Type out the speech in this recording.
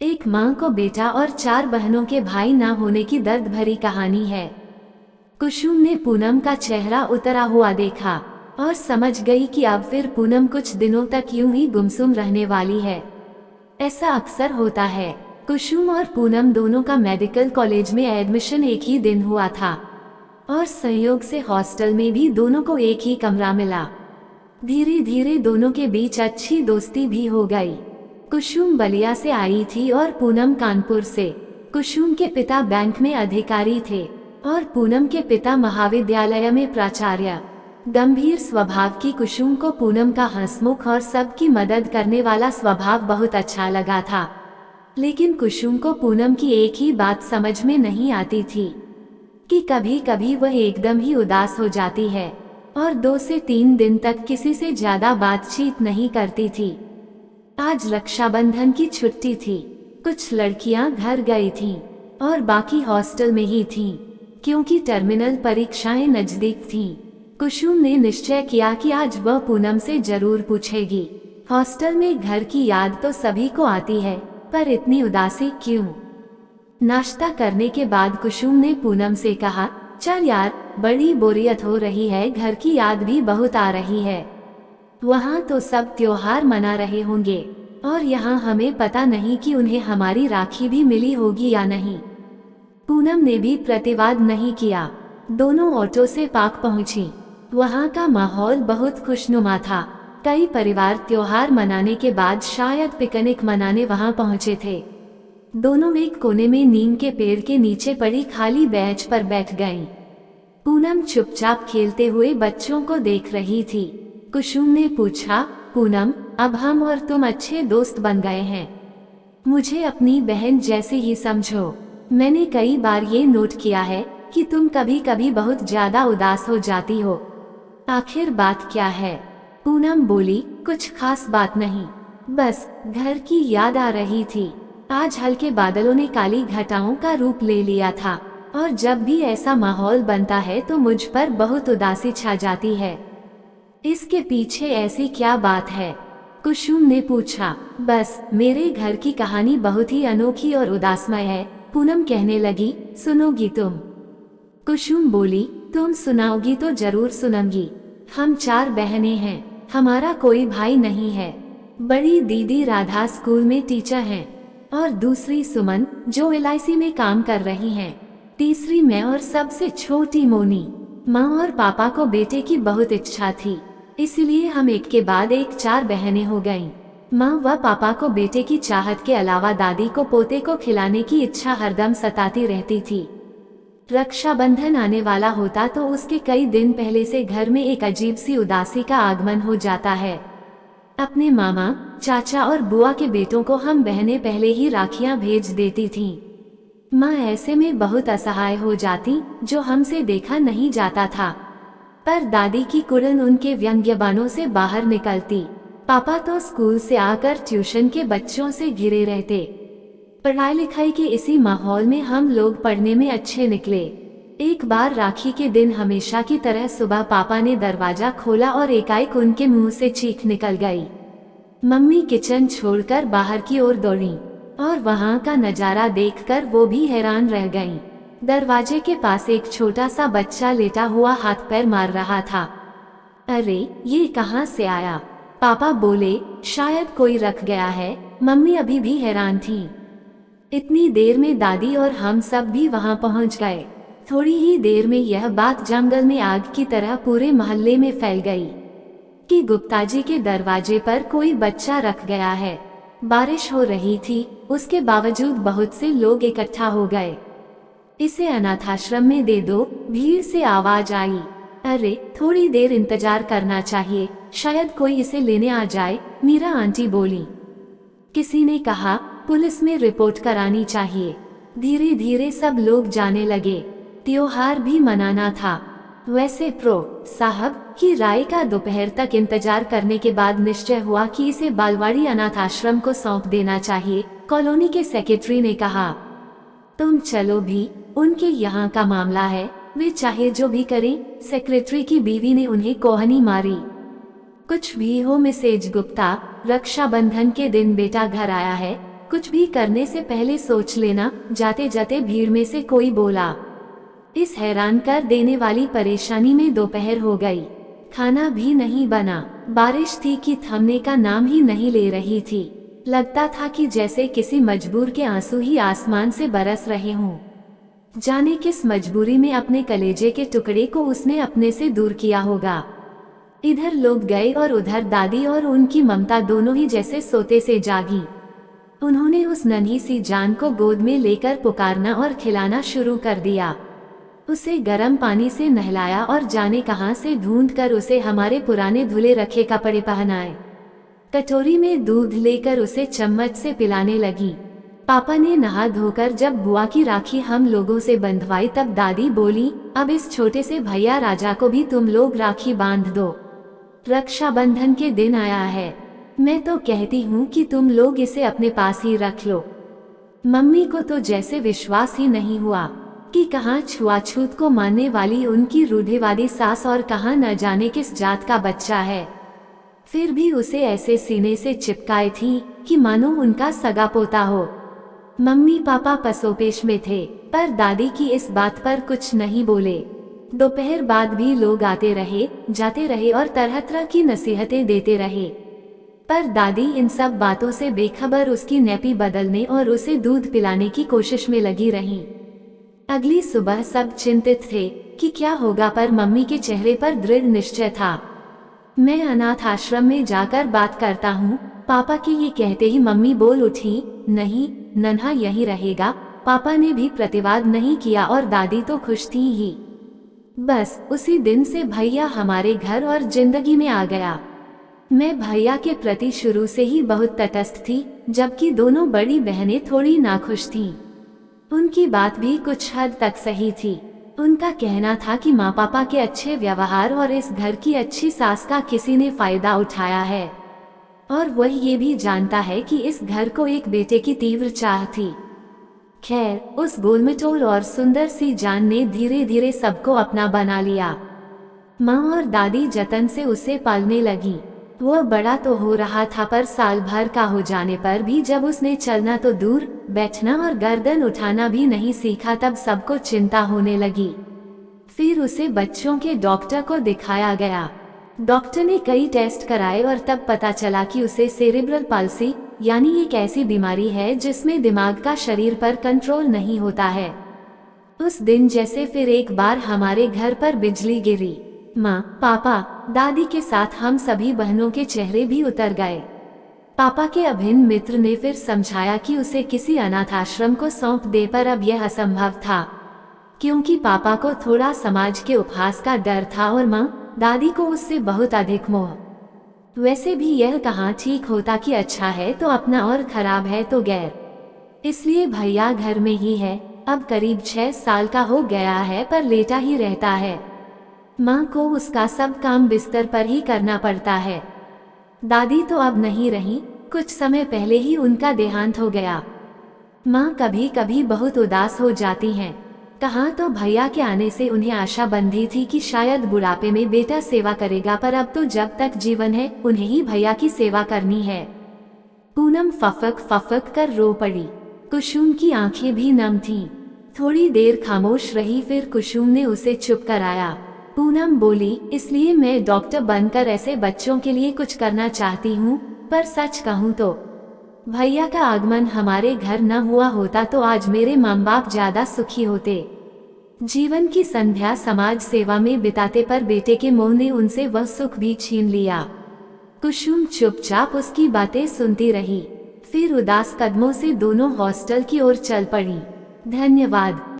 एक माँ को बेटा और 4 बहनों के भाई ना होने की दर्द भरी कहानी है। कुसुम ने पूनम का चेहरा उतरा हुआ देखा और समझ गई कि अब फिर पूनम कुछ दिनों तक यूं ही गुमसुम रहने वाली है। ऐसा अक्सर होता है। कुसुम और पूनम दोनों का मेडिकल कॉलेज में एडमिशन एक ही दिन हुआ था और संयोग से हॉस्टल में भी दोनों को एक ही कमरा मिला। धीरे धीरे दोनों के बीच अच्छी दोस्ती भी हो गई। कुसुम बलिया से आई थी और पूनम कानपुर से। कुसुम के पिता बैंक में अधिकारी थे और पूनम के पिता महाविद्यालय में प्राचार्य। गंभीर स्वभाव की कुसुम को पूनम का हंसमुख और सबकी मदद करने वाला स्वभाव बहुत अच्छा लगा था। लेकिन कुसुम को पूनम की एक ही बात समझ में नहीं आती थी कि कभी कभी वह एकदम ही उदास हो जाती है और 2 से 3 दिन तक किसी से ज्यादा बातचीत नहीं करती थी। आज रक्षाबंधन की छुट्टी थी। कुछ लड़कियां घर गई थीं और बाकी हॉस्टल में ही थीं, क्योंकि टर्मिनल परीक्षाएं नजदीक थीं। कुसुम ने निश्चय किया कि आज वह पूनम से जरूर पूछेगी। हॉस्टल में घर की याद तो सभी को आती है, पर इतनी उदासी क्यों? नाश्ता करने के बाद कुसुम ने पूनम से कहा, चल यार, बड़ी बोरियत हो रही है, घर की याद भी बहुत आ रही है। वहाँ तो सब त्योहार मना रहे होंगे और यहाँ हमें पता नहीं कि उन्हें हमारी राखी भी मिली होगी या नहीं। पूनम ने भी प्रतिवाद नहीं किया। दोनों ऑटो से पाक पहुँची। वहाँ का माहौल बहुत खुशनुमा था। कई परिवार त्योहार मनाने के बाद शायद पिकनिक मनाने वहाँ पहुँचे थे। दोनों एक कोने में नीम के पेड़ के नीचे पड़ी खाली बेंच पर बैठ गईं। पूनम चुपचाप खेलते हुए बच्चों को देख रही थी। कुसुम ने पूछा, पूनम, अब हम और तुम अच्छे दोस्त बन गए हैं। मुझे अपनी बहन जैसे ही समझो। मैंने कई बार ये नोट किया है कि तुम कभी कभी बहुत ज्यादा उदास हो जाती हो। आखिर बात क्या है? पूनम बोली, कुछ खास बात नहीं, बस घर की याद आ रही थी। आज हल्के बादलों ने काली घटाओं का रूप ले लिया था और जब भी ऐसा माहौल बनता है तो मुझ पर बहुत उदासी छा जाती है। इसके पीछे ऐसी क्या बात है? कुसुम ने पूछा। बस मेरे घर की कहानी बहुत ही अनोखी और उदासमय है, पूनम कहने लगी। सुनोगी तुम? कुसुम बोली, तुम सुनाओगी तो जरूर सुनूंगी। हम 4 बहनें हैं, हमारा कोई भाई नहीं है। बड़ी दीदी राधा स्कूल में टीचर हैं और दूसरी सुमन जो LIC में काम कर रही हैं। तीसरी मैं और सबसे छोटी मोनी। माँ और पापा को बेटे की बहुत इच्छा थी, इसलिए हम एक के बाद एक 4 बहनें हो गईं। माँ व पापा को बेटे की चाहत के अलावा दादी को पोते को खिलाने की इच्छा हरदम सताती रहती थी। रक्षाबंधन आने वाला होता तो उसके कई दिन पहले से घर में एक अजीब सी उदासी का आगमन हो जाता है। अपने मामा, चाचा और बुआ के बेटों को हम बहनें पहले ही राखियां भेज देती थीं। माँ ऐसे में बहुत असहाय हो जाती, जो हमसे देखा नहीं जाता था। पर दादी की कुड़न उनके व्यंग्यबानों से बाहर निकलती। पापा तो स्कूल से आकर ट्यूशन के बच्चों से घिरे रहते। पढ़ाई लिखाई के इसी माहौल में हम लोग पढ़ने में अच्छे निकले। एक बार राखी के दिन हमेशा की तरह सुबह पापा ने दरवाजा खोला और एकाएक उनके मुंह से चीख निकल गई। मम्मी किचन छोड़कर बाहर की ओर दौड़ी और वहां का नजारा देखकर वो भी हैरान रह गईं। दरवाजे के पास एक छोटा सा बच्चा लेटा हुआ हाथ पैर मार रहा था। अरे ये कहाँ से आया? पापा बोले, शायद कोई रख गया है। मम्मी अभी भी हैरान थी। इतनी देर में दादी और हम सब भी वहां पहुंच गए। थोड़ी ही देर में यह बात जंगल में आग की तरह पूरे मोहल्ले में फैल गई कि गुप्ताजी के दरवाजे पर कोई बच्चा रख गया है। बारिश हो रही थी, उसके बावजूद बहुत से लोग इकट्ठा हो गए। इसे अनाथाश्रम में दे दो, भीड़ से आवाज आई। अरे थोड़ी देर इंतजार करना चाहिए, शायद कोई इसे लेने आ जाए, मीरा आंटी बोली। किसी ने कहा, पुलिस में रिपोर्ट करानी चाहिए। धीरे धीरे सब लोग जाने लगे। त्योहार भी मनाना था। वैसे प्रो साहब की राय का दोपहर तक इंतजार करने के बाद निश्चय हुआ कि इसे बालवाड़ी अनाथ आश्रम को सौंप देना चाहिए। कॉलोनी के सेक्रेटरी ने कहा, तुम चलो भी, उनके यहाँ का मामला है, वे चाहे जो भी करें। सेक्रेटरी की बीवी ने उन्हें कोहनी मारी। कुछ भी हो मिसेज गुप्ता, रक्षाबंधन के दिन बेटा घर आया है, कुछ भी करने से पहले सोच लेना। जाते जाते भीड़ में से कोई बोला। इस हैरान कर देने वाली परेशानी में दोपहर हो गई। खाना भी नहीं बना। बारिश थी कि थमने का नाम ही नहीं ले रही थी। लगता था कि जैसे किसी मजबूर के आंसू ही आसमान से बरस रहे हों। जाने किस मजबूरी में अपने कलेजे के टुकड़े को उसने अपने से दूर किया होगा। इधर लोग गए और उधर दादी और उनकी ममता दोनों ही जैसे सोते से जागी। उन्होंने उस नन्ही सी जान को गोद में लेकर पुकारना और खिलाना शुरू कर दिया। उसे गर्म पानी से नहलाया और जाने कहां से ढूंढकर उसे हमारे पुराने धुले रखे कपड़े पहनाए। कटोरी में दूध लेकर उसे चम्मच से पिलाने लगी। पापा ने नहा धोकर जब बुआ की राखी हम लोगों से बंधवाई तब दादी बोली, अब इस छोटे से भैया राजा को भी तुम लोग राखी बांध दो। रक्षाबंधन के दिन आया है। मैं तो कहती हूँ कि तुम लोग इसे अपने पास ही रख लो। मम्मी को तो जैसे विश्वास ही नहीं हुआ कि कहाँ छुआछूत को मानने वाली उनकी रूढ़िवादी सास और कहाँ न जाने किस जात का बच्चा है। फिर भी उसे ऐसे सीने से चिपकाए थी कि मानो उनका सगा पोता हो। मम्मी पापा पसोपेश में थे, पर दादी की इस बात पर कुछ नहीं बोले। दोपहर बाद भी लोग आते रहे, जाते रहे और तरह तरह की नसीहतें देते रहे, पर दादी इन सब बातों से बेखबर उसकी नैपी बदलने और उसे दूध पिलाने की कोशिश में लगी रही। अगली सुबह सब चिंतित थे कि क्या होगा, पर मम्मी के चेहरे पर दृढ़ निश्चय था। मैं अनाथ आश्रम में जाकर बात करता हूँ, पापा के ये कहते ही मम्मी बोल उठी, नहीं, नन्हा यहीं रहेगा। पापा ने भी प्रतिवाद नहीं किया और दादी तो खुश थी ही। बस उसी दिन से भैया हमारे घर और जिंदगी में आ गया। मैं भैया के प्रति शुरू से ही बहुत तटस्थ थी, जबकि दोनों बड़ी बहनें थोड़ी नाखुश थीं। उनकी बात भी कुछ हद तक सही थी। उनका कहना था कि माँ पापा के अच्छे व्यवहार और इस घर की अच्छी सास का किसी ने फायदा उठाया है, और वह ये भी जानता है कि इस घर को एक बेटे की तीव्र चाह थी। खैर, उस गोलमटोल और सुंदर सी जान ने धीरे धीरे सबको अपना बना लिया। माँ और दादी जतन से उसे पालने लगी। वह बड़ा तो हो रहा था, पर साल भर का हो जाने पर भी जब उसने चलना तो दूर, बैठना और गर्दन उठाना भी नहीं सीखा, तब सबको चिंता होने लगी। फिर उसे बच्चों के डॉक्टर को दिखाया गया। डॉक्टर ने कई टेस्ट कराए और तब पता चला कि उसे सेरेब्रल पाल्सी यानी एक ऐसी बीमारी है जिसमें दिमाग का शरीर पर कंट्रोल नहीं होता है। उस दिन जैसे फिर एक बार हमारे घर पर बिजली गिरी। माँ, पापा, दादी के साथ हम सभी बहनों के चेहरे भी उतर गए। पापा के अभिन्न मित्र ने फिर समझाया कि उसे किसी अनाथ आश्रम को सौंप दे, पर अब यह असंभव था, क्योंकि पापा को थोड़ा समाज के उपहास का डर था और माँ, दादी को उससे बहुत अधिक मोह। वैसे भी यह कहाँ ठीक होता कि अच्छा है तो अपना और खराब है तो गैर। इसलिए भैया घर में ही है। अब करीब 6 साल का हो गया है, पर लेटा ही रहता है। माँ को उसका सब काम बिस्तर पर ही करना पड़ता है। दादी तो अब नहीं रही, कुछ समय पहले ही उनका देहांत हो गया। माँ कभी कभी बहुत उदास हो जाती हैं। कहाँ तो भैया के आने से उन्हें आशा बंधी थी कि शायद बुढ़ापे में बेटा सेवा करेगा, पर अब तो जब तक जीवन है उन्हें ही भैया की सेवा करनी है। पूनम फफक फफक कर रो पड़ी। कुसुम की आंखें भी नम थीं। थोड़ी देर खामोश रही, फिर कुसुम ने उसे चुप कराया। पूनम बोली, इसलिए मैं डॉक्टर बनकर ऐसे बच्चों के लिए कुछ करना चाहती हूँ, पर सच कहूँ तो भैया का आगमन हमारे घर न हुआ होता तो आज मेरे माँ बाप ज्यादा सुखी होते। जीवन की संध्या समाज सेवा में बिताते, पर बेटे के मोह ने उनसे वह सुख भी छीन लिया। कुसुम चुपचाप उसकी बातें सुनती रही, फिर उदास कदमों से दोनों हॉस्टल की ओर चल पड़ी। धन्यवाद।